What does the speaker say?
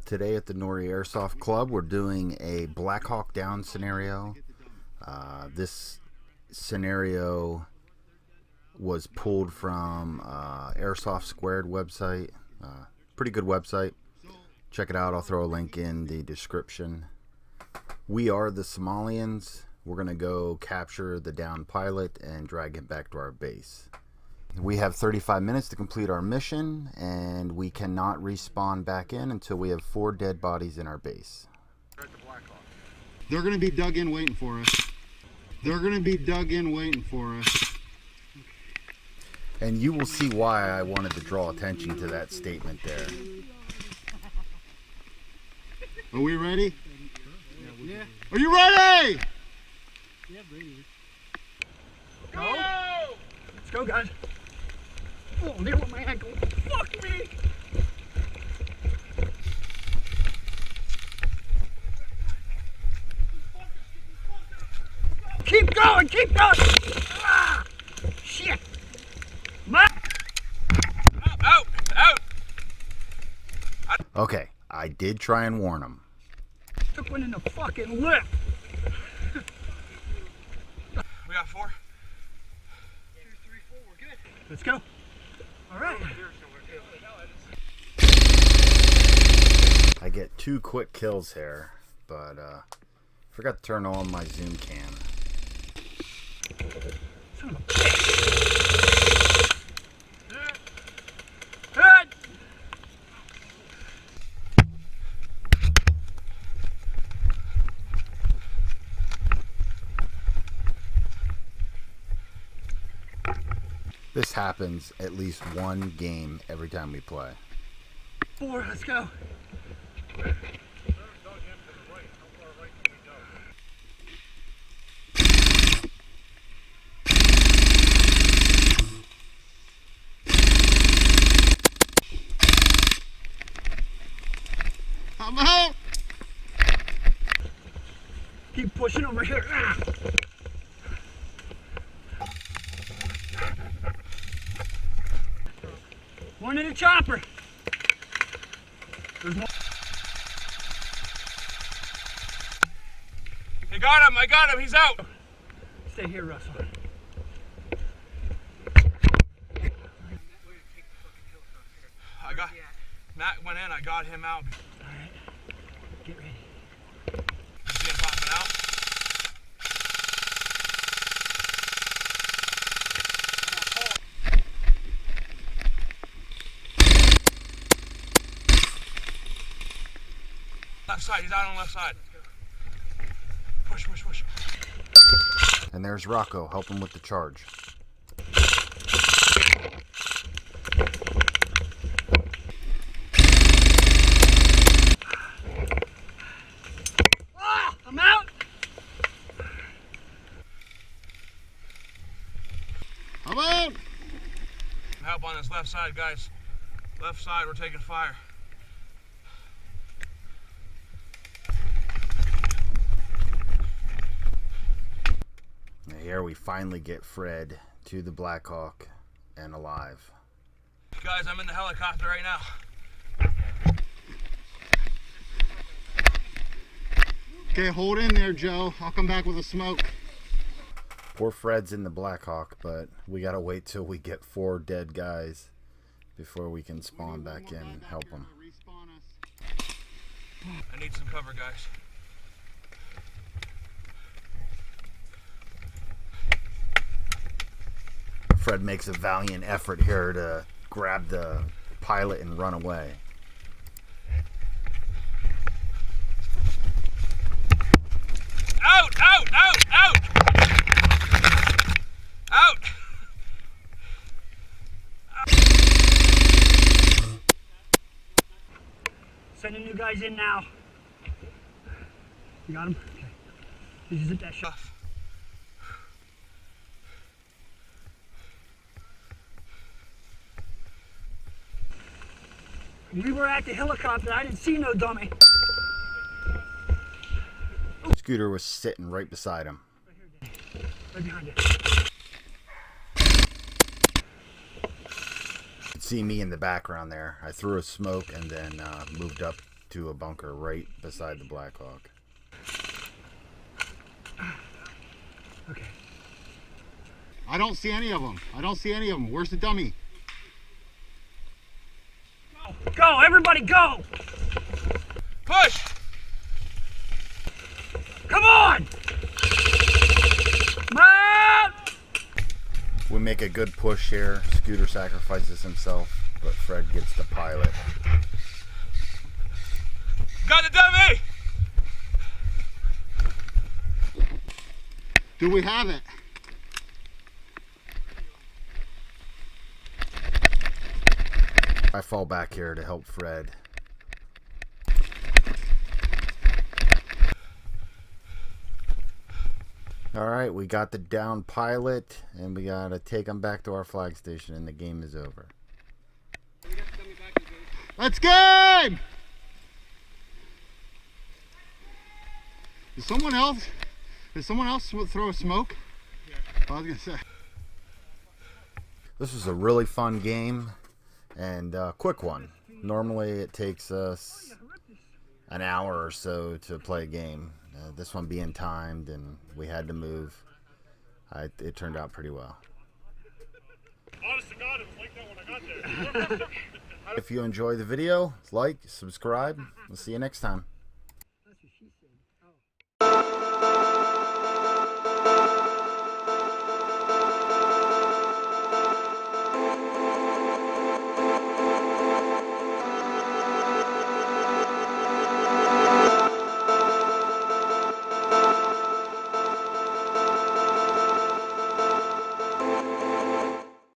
Today at the Nori Airsoft Club, we're doing a Black Hawk Down scenario. This scenario was pulled from Airsoft Squared website. Pretty good website. Check it out. I'll throw a link in the description. We are the Somalians. We're going to go capture the downed pilot and drag him back to our base. We have 35 minutes to complete our mission, and we cannot respawn back in until we have 4 dead bodies in our base. They're going to be dug in waiting for us. They're going to be dug in waiting for us. And you will see why I wanted to draw attention to that statement there. Are we ready? Yeah. Are you ready? Yeah, ready. Go! Let's go, guys. Oh, near with my ankle. Fuck me! Keep going, keep going! Ah! Shit! Out! Okay, I did try and warn him. Took one in the fucking lip! We got 4? 2, 3, 4, we're good. Let's go. All right. I get 2 quick kills here, but forgot to turn on my zoom cam. Son of a bitch. Head. This happens at least one game every time we play. 4, let's go. I'm out. Keep pushing over here. One in the chopper. There's one. I got him, he's out! Stay here, Russell. Matt went in, I got him out. Alright, get ready. You see him popping out? Left side, he's out on the left side. Push. And there's Rocco helping with the charge. I'm out! I'm out. Help on this left side, guys. Left side, we're taking fire. Here we finally get Fred to the Black Hawk and alive. Guys, I'm in the helicopter right now. Okay, hold in there, Joe. I'll come back with a smoke. Poor Fred's in the Black Hawk, but we gotta wait till we get 4 dead guys before we can spawn back in and help them. I need some cover, guys. Fred makes a valiant effort here to grab the pilot and run away. Out! Sending you guys in now. You got him? Okay. This is that shot. We were at the helicopter. I didn't see no dummy. Scooter was sitting right beside him. Right behind you. You can see me in the background there. I threw a smoke and then moved up to a bunker right beside the Black Hawk. Okay. I don't see any of them. I don't see any of them. Where's the dummy? Go, everybody go! Push! Come on! Man! We make a good push here. Scooter sacrifices himself, but Fred gets the pilot. Got the dummy! Do we have it? I fall back here to help Fred. Alright, we got the down pilot, and we gotta take him back to our flag station, and the game is over. Let's game! Did someone else throw a smoke? Yeah. I was gonna say. This was a really fun game, and a quick one. Normally it takes us an hour or so to play a game. This one being timed, and we had to move. It turned out pretty well. Honest to God, it was like that when I got there. If you enjoy the video, like, subscribe. We'll see you next time.